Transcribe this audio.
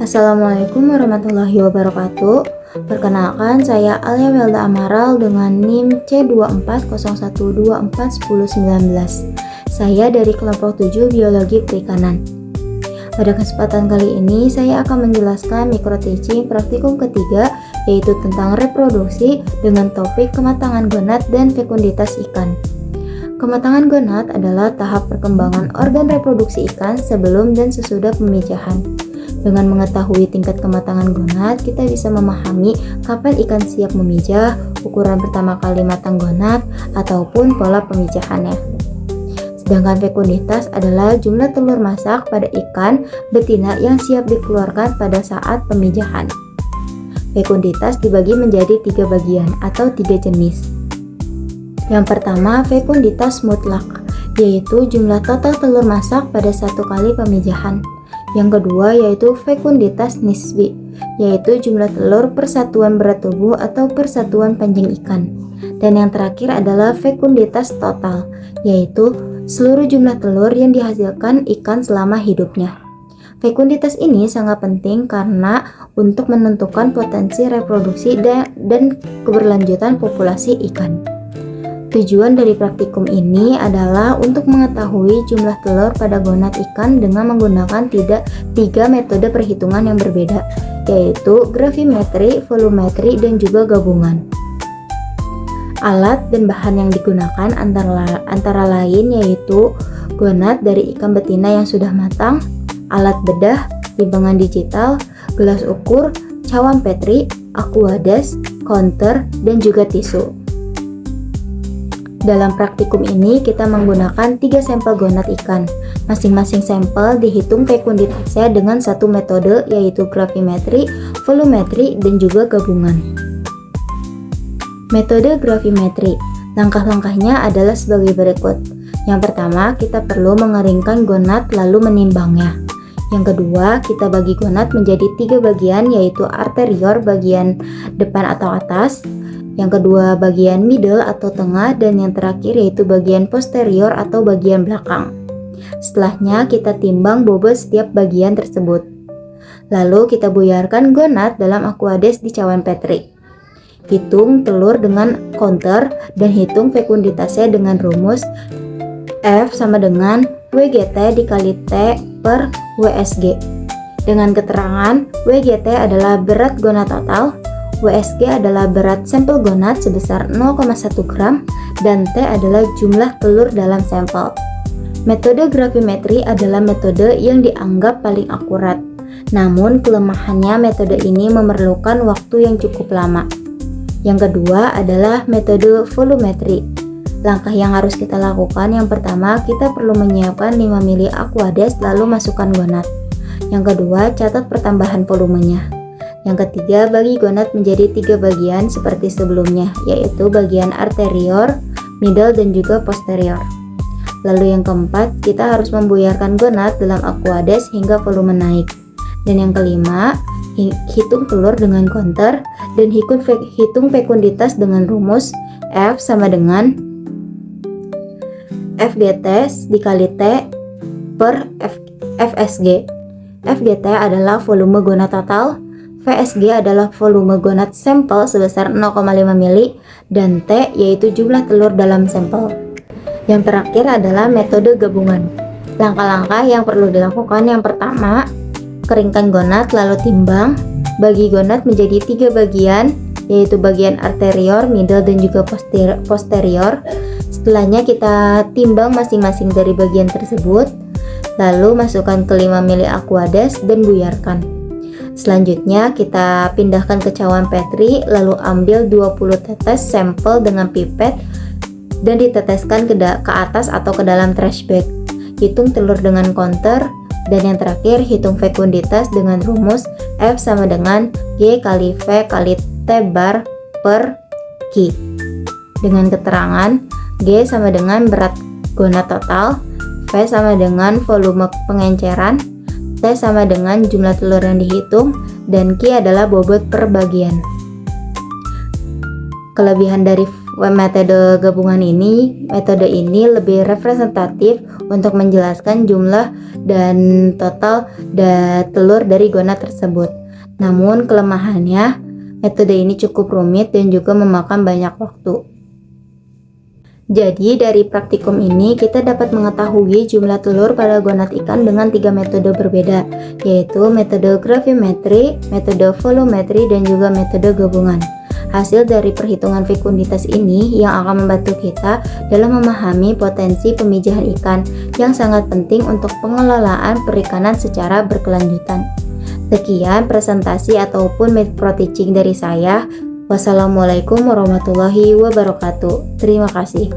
Assalamualaikum warahmatullahi wabarakatuh. Perkenalkan, saya Alia Welda Amaral dengan NIM C2401241019. Saya dari kelompok 7 Biologi Perikanan. Pada kesempatan kali ini, saya akan menjelaskan micro teaching praktikum ketiga, yaitu tentang reproduksi dengan topik kematangan gonad dan fekunditas ikan. Kematangan gonad adalah tahap perkembangan organ reproduksi ikan sebelum dan sesudah pemijahan. Dengan mengetahui tingkat kematangan gonad, kita bisa memahami kapan ikan siap memijah, ukuran pertama kali matang gonad, ataupun pola pemijahannya. Sedangkan fekunditas adalah jumlah telur masak pada ikan betina yang siap dikeluarkan pada saat pemijahan. Fekunditas dibagi menjadi 3 bagian atau 3 jenis. Yang pertama, fekunditas mutlak, yaitu jumlah total telur masak pada satu kali pemijahan. Yang kedua yaitu fekunditas nisbi, yaitu jumlah telur per satuan berat tubuh atau per satuan panjang ikan. Dan yang terakhir adalah fekunditas total, yaitu seluruh jumlah telur yang dihasilkan ikan selama hidupnya. Fekunditas ini sangat penting karena untuk menentukan potensi reproduksi dan keberlanjutan populasi ikan. Tujuan dari praktikum ini adalah untuk mengetahui jumlah telur pada gonad ikan dengan menggunakan tiga metode perhitungan yang berbeda, yaitu gravimetri, volumetri, dan juga gabungan. Alat dan bahan yang digunakan antara lain yaitu gonad dari ikan betina yang sudah matang, alat bedah, timbangan digital, gelas ukur, cawan petri, aquades, counter, dan juga tisu. Dalam praktikum ini kita menggunakan 3 sampel gonad ikan. Masing-masing sampel dihitung fekunditasnya dengan satu metode, yaitu gravimetri, volumetri, dan juga gabungan. Metode gravimetri, langkah-langkahnya adalah sebagai berikut. Yang pertama, kita perlu mengeringkan gonad lalu menimbangnya. Yang kedua, kita bagi gonad menjadi 3 bagian, yaitu arterior bagian depan atau atas, yang kedua bagian middle atau tengah, dan yang terakhir yaitu bagian posterior atau bagian belakang. Setelahnya kita timbang bobot setiap bagian tersebut. Lalu kita buyarkan gonad dalam aquades di cawan petri. Hitung telur dengan counter dan hitung fekunditasnya dengan rumus F sama dengan WGT dikali T per WSG. Dengan keterangan WGT adalah berat gonad total, WSG adalah berat sampel gonad sebesar 0,1 gram, dan T adalah jumlah telur dalam sampel. Metode gravimetri adalah metode yang dianggap paling akurat. Namun kelemahannya metode ini memerlukan waktu yang cukup lama. Yang kedua adalah metode volumetri. Langkah yang harus kita lakukan, yang pertama kita perlu menyiapkan 5 ml aquades lalu masukkan gonad. Yang kedua, catat pertambahan volumenya. Yang ketiga, bagi gonad menjadi 3 bagian seperti sebelumnya, yaitu bagian arterior, middle, dan juga posterior. Lalu yang keempat, kita harus membuyarkan gonad dalam aquades hingga volume naik. Dan yang kelima, hitung telur dengan counter dan hitung fekunditas dengan rumus F sama dengan FGT dikali T per FSG. FGT adalah volume gonad total, VSG adalah volume gonad sampel sebesar 0,5 ml, dan T yaitu jumlah telur dalam sampel. Yang terakhir adalah metode gabungan. Langkah-langkah yang perlu dilakukan, yang pertama, keringkan gonad lalu timbang. Bagi gonad menjadi 3 bagian, yaitu bagian arterior, middle, dan juga posterior. Setelahnya kita timbang masing-masing dari bagian tersebut, lalu masukkan ke 5 ml aquades dan buyarkan. Selanjutnya kita pindahkan ke cawan petri, lalu ambil 20 tetes sampel dengan pipet dan diteteskan ke atas atau ke dalam trash bag. Hitung telur dengan counter, dan yang terakhir hitung fekunditas dengan rumus F sama dengan G kali V kali T bar per Q. Dengan keterangan G sama dengan berat gonad total, V sama dengan volume pengenceran, T sama dengan jumlah telur yang dihitung, dan Q adalah bobot per bagian. Kelebihan dari Metode ini lebih representatif untuk menjelaskan jumlah dan total telur dari gonad tersebut. Namun kelemahannya, metode ini cukup rumit dan juga memakan banyak waktu. Jadi dari praktikum ini kita dapat mengetahui jumlah telur pada gonad ikan dengan 3 metode berbeda, yaitu metode gravimetri, metode volumetri, dan juga metode gabungan. Hasil dari perhitungan fekunditas ini yang akan membantu kita dalam memahami potensi pemijahan ikan yang sangat penting untuk pengelolaan perikanan secara berkelanjutan. Sekian presentasi ataupun micro teaching dari saya. Wassalamualaikum warahmatullahi wabarakatuh. Terima kasih.